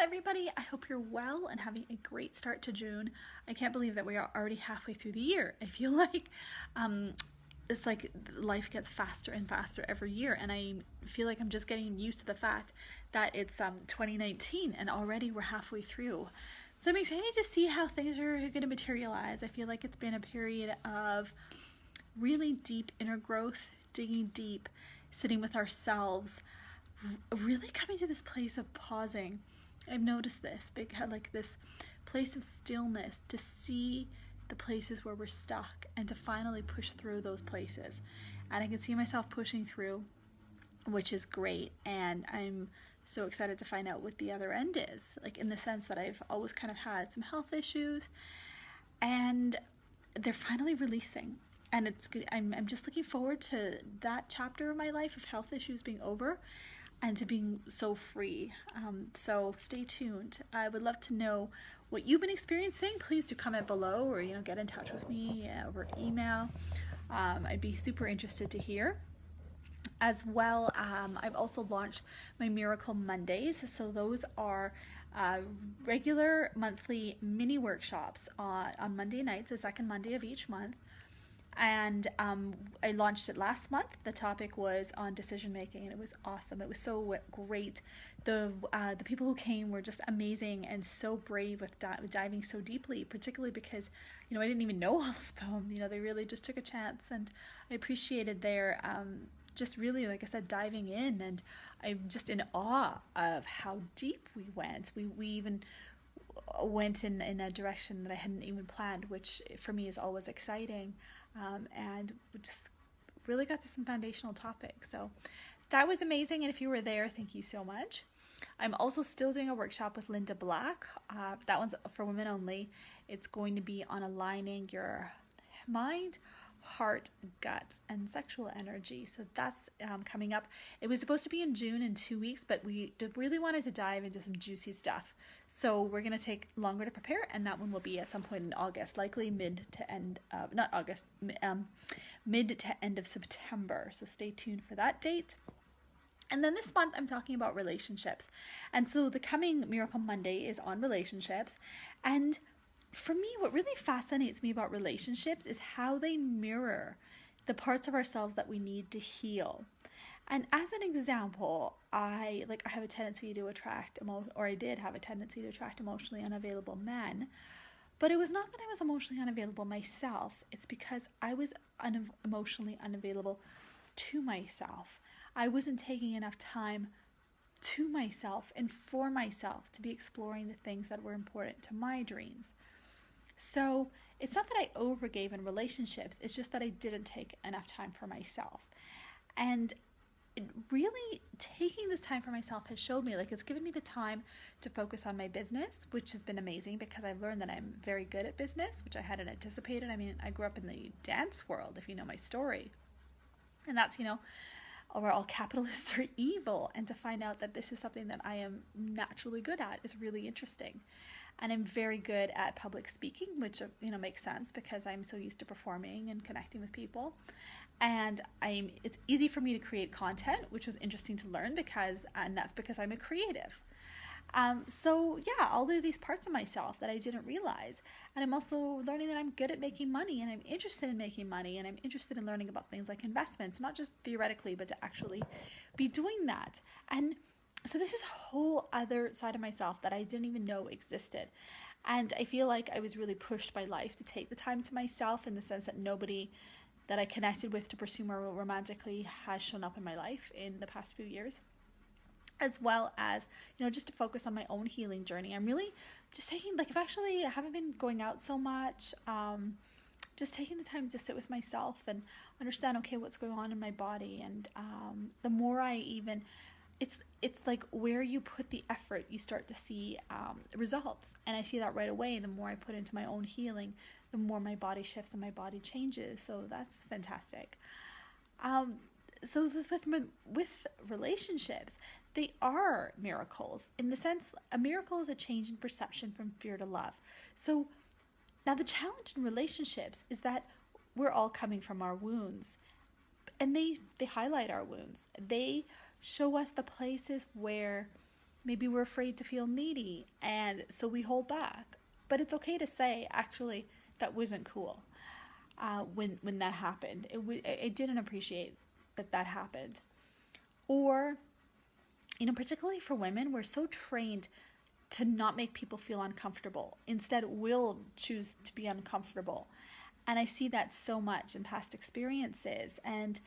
everybody. I hope you're well and having a great start to June. I can't believe that we are already halfway through the year. I feel like it's like life gets faster and faster every year, and I feel like I'm just getting used to the fact that it's 2019 and already we're halfway through. So I'm excited to see how things are going to materialize. I feel like it's been a period of really deep inner growth, digging deep, sitting with ourselves, really coming to this place of pausing. I've noticed this, like this place of stillness, to see the places where we're stuck and to finally push through those places. And I can see myself pushing through, which is great. And I'm so excited to find out what the other end is, like in the sense that I've always kind of had some health issues and they're finally releasing. And it's good. I'm just looking forward to that chapter of my life of health issues being over and to being so free. So stay tuned. I would love to know what you've been experiencing. Please do comment below, or get in touch with me over email. I'd be super interested to hear. As well, I've also launched my Miracle Mondays. So those are regular monthly mini workshops on Monday nights, the second Monday of each month. And I launched it last month. The topic was on decision making, and it was awesome. It was so great. The people who came were just amazing and so brave with diving so deeply, particularly because I didn't even know all of them. They really just took a chance, and I appreciated their just really, like I said, diving in, and I'm just in awe of how deep we went. We even went in a direction that I hadn't even planned, which for me is always exciting. And we just really got to some foundational topics. So that was amazing. And if you were there, thank you so much. I'm also still doing a workshop with Linda Black. That one's for women only. It's going to be on aligning your mind, heart, guts, and sexual energy. So that's coming up. It was supposed to be in June in 2 weeks, but we really wanted to dive into some juicy stuff. So we're going to take longer to prepare, and that one will be at some point in August, likely mid to end of September. So stay tuned for that date. And then this month I'm talking about relationships. And so the coming Miracle Monday is on relationships. And for me, what really fascinates me about relationships is how they mirror the parts of ourselves that we need to heal. And as an example, I have a tendency to attract, I did have a tendency to attract emotionally unavailable men. But it was not that I was emotionally unavailable myself. It's because I was emotionally unavailable to myself. I wasn't taking enough time to myself and for myself to be exploring the things that were important to my dreams. So it's not that I overgave in relationships, it's just that I didn't take enough time for myself. And really taking this time for myself has showed me, it's given me the time to focus on my business, which has been amazing because I've learned that I'm very good at business, which I hadn't anticipated. I mean, I grew up in the dance world, if you know my story. And that's, or all capitalists are evil. And to find out that this is something that I am naturally good at is really interesting. And I'm very good at public speaking, which makes sense because I'm so used to performing and connecting with people. And it's easy for me to create content, which was interesting to learn and that's because I'm a creative. So yeah, all of these parts of myself that I didn't realize. And I'm also learning that I'm good at making money, and I'm interested in making money, and I'm interested in learning about things like investments, not just theoretically, but to actually be doing that. And so this is a whole other side of myself that I didn't even know existed. And I feel like I was really pushed by life to take the time to myself, in the sense that nobody that I connected with to pursue more romantically has shown up in my life in the past few years. As well as, just to focus on my own healing journey. I'm really just taking, I haven't been going out so much, just taking the time to sit with myself and understand, okay, what's going on in my body. And the more I even, it's like where you put the effort, you start to see results. And I see that right away. The more I put into my own healing, the more my body shifts and my body changes. So that's fantastic. So with relationships, they are miracles, in the sense a miracle is a change in perception from fear to love. So now the challenge in relationships is that we're all coming from our wounds, and they highlight our wounds. They show us the places where Maybe we're afraid to feel needy, and so we hold back. But it's okay to say, actually, that wasn't cool when that happened. I didn't appreciate that happened. Or, particularly for women, we're so trained to not make people feel uncomfortable. Instead, we'll choose to be uncomfortable. And I see that so much in past experiences. And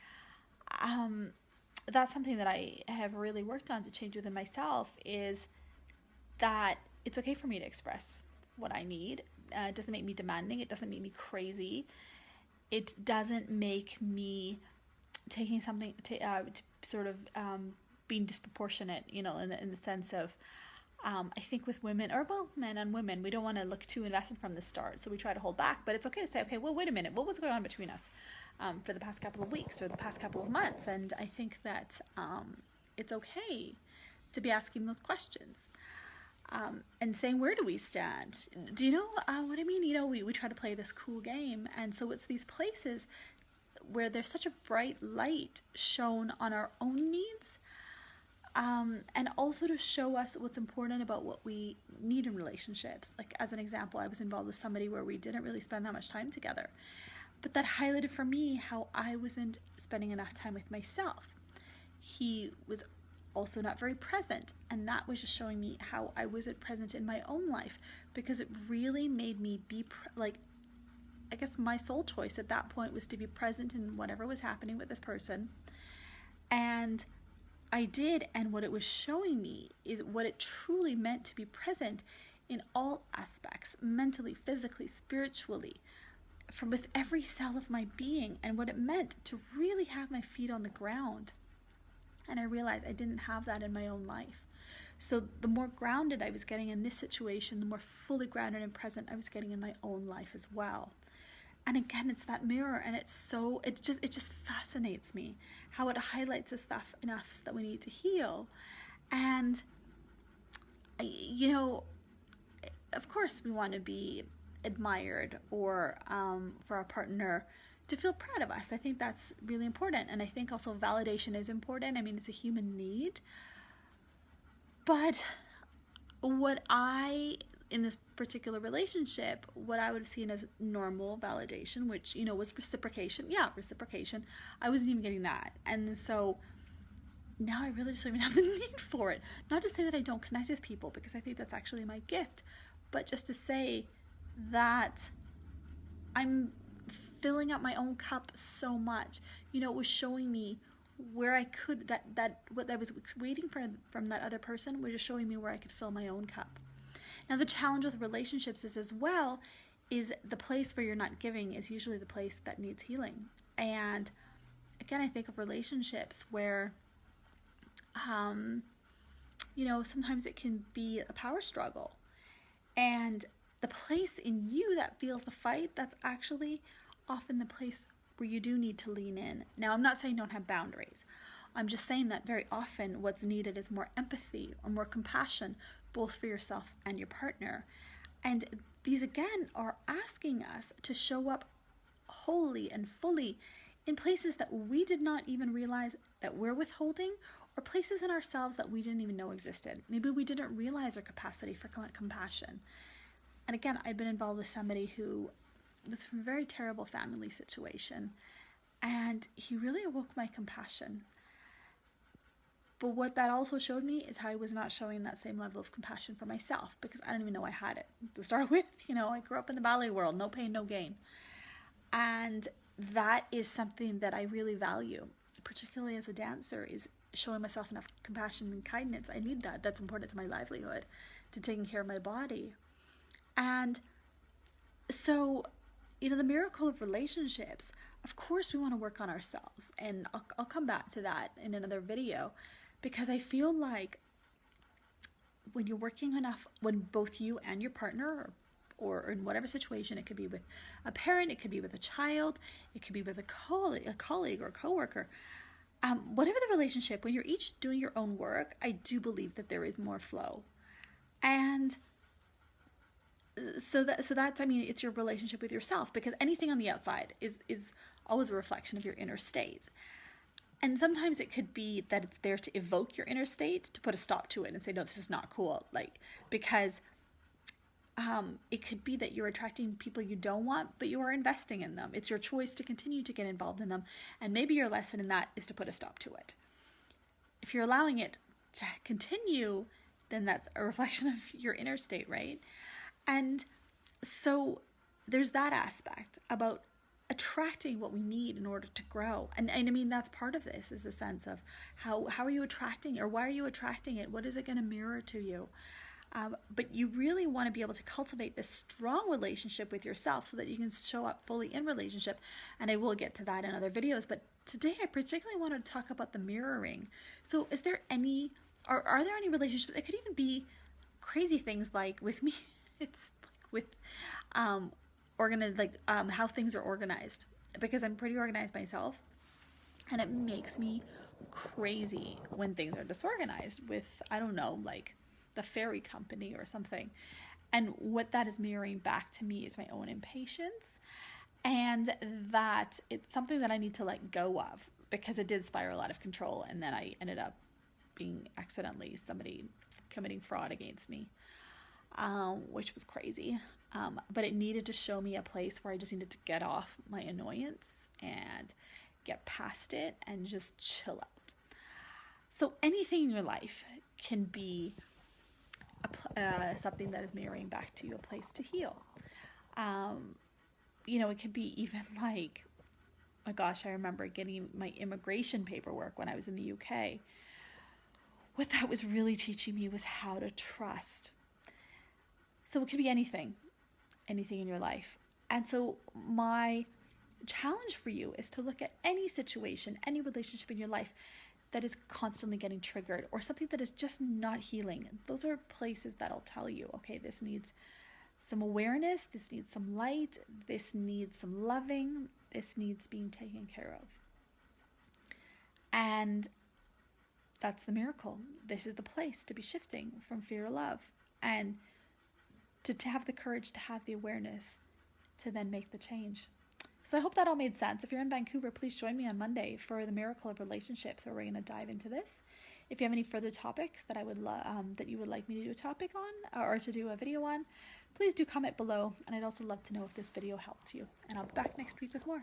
that's something that I have really worked on to change within myself, is that it's okay for me to express what I need. It doesn't make me demanding. It doesn't make me crazy. It doesn't make me taking something to sort of being disproportionate, in the sense of, I think with women, or men and women, we don't want to look too invested from the start, so we try to hold back. But it's okay to say, okay, well, wait a minute, what was going on between us for the past couple of weeks or the past couple of months? And I think that it's okay to be asking those questions and saying, where do we stand? Do you know what I mean? We try to play this cool game, and so it's these places where there's such a bright light shown on our own needs, and also to show us what's important about what we need in relationships. Like, as an example, I was involved with somebody where we didn't really spend that much time together, but that highlighted for me how I wasn't spending enough time with myself. He was also not very present, and that was just showing me how I wasn't present in my own life, because it really made me be I guess my sole choice at that point was to be present in whatever was happening with this person. And I did, and what it was showing me is what it truly meant to be present in all aspects, mentally, physically, spiritually, with every cell of my being, and what it meant to really have my feet on the ground. And I realized I didn't have that in my own life. So the more grounded I was getting in this situation, the more fully grounded and present I was getting in my own life as well. And again, it's that mirror, and it just fascinates me how it highlights the stuff in us that we need to heal. And of course we want to be admired, or for our partner to feel proud of us. I think that's really important. And I think also validation is important. I mean, it's a human need. But in this particular relationship, what I would have seen as normal validation, which, was reciprocation. Yeah, reciprocation. I wasn't even getting that. And so now I really just don't even have the need for it. Not to say that I don't connect with people, because I think that's actually my gift, but just to say that I'm filling up my own cup so much. It was showing me where I could, what I was waiting for from that other person was just showing me where I could fill my own cup. Now, the challenge with relationships is the place where you're not giving is usually the place that needs healing. And again, I think of relationships where, sometimes it can be a power struggle. And the place in you that feels the fight, that's actually often the place where you do need to lean in. Now, I'm not saying don't have boundaries. I'm just saying that very often what's needed is more empathy or more compassion, both for yourself and your partner. And these, again, are asking us to show up wholly and fully in places that we did not even realize that we're withholding, or places in ourselves that we didn't even know existed. Maybe we didn't realize our capacity for compassion. And again, I've been involved with somebody who was from a very terrible family situation, and he really awoke my compassion. But what that also showed me is how I was not showing that same level of compassion for myself, because I didn't even know I had it to start with. I grew up in the ballet world, no pain, no gain. And that is something that I really value, particularly as a dancer, is showing myself enough compassion and kindness. I need that. That's important to my livelihood, to taking care of my body. And so, the miracle of relationships, of course we want to work on ourselves. And I'll come back to that in another video, because I feel like when you're working enough, when both you and your partner, or in whatever situation, it could be with a parent, it could be with a child, it could be with a colleague or a coworker, whatever the relationship, when you're each doing your own work, I do believe that there is more flow. And so that's, it's your relationship with yourself, because anything on the outside is always a reflection of your inner state. And sometimes it could be that it's there to evoke your inner state, to put a stop to it and say, no, this is not cool. Like, because it could be that you're attracting people you don't want, but you are investing in them. It's your choice to continue to get involved in them. And maybe your lesson in that is to put a stop to it. If you're allowing it to continue, then that's a reflection of your inner state, right? And so there's that aspect about attracting what we need in order to grow. And I mean, that's part of this, is a sense of how are you attracting, or why are you attracting it? What is it going to mirror to you? But you really want to be able to cultivate this strong relationship with yourself so that you can show up fully in relationship. And I will get to that in other videos. But today I particularly wanted to talk about the mirroring. So is there any, or are there any relationships? It could even be crazy things like with me, it's like with organized, like how things are organized, because I'm pretty organized myself. And it makes me crazy when things are disorganized with, I don't know, like the ferry company or something. And what that is mirroring back to me is my own impatience, and that it's something that I need to let go of, because it did spiral out of control, and then I ended up being accidentally somebody committing fraud against me, which was crazy. But it needed to show me a place where I just needed to get off my annoyance and get past it and just chill out. So anything in your life can be something that is mirroring back to you, a place to heal. It could be even like, my gosh, I remember getting my immigration paperwork when I was in the UK. What that was really teaching me was how to trust. So it could be anything in your life. And so my challenge for you is to look at any situation, any relationship in your life that is constantly getting triggered, or something that is just not healing. Those are places that'll tell you, okay, this needs some awareness, this needs some light, this needs some loving, this needs being taken care of. And that's the miracle. This is the place to be shifting from fear to love, and to have the courage to have the awareness to then make the change. So I hope that all made sense. If you're in Vancouver, please join me on Monday for the Miracle of Relationships, where we're going to dive into this. If you have any further topics that that you would like me to do a topic on, or to do a video on, please do comment below. And I'd also love to know if this video helped you. And I'll be back next week with more.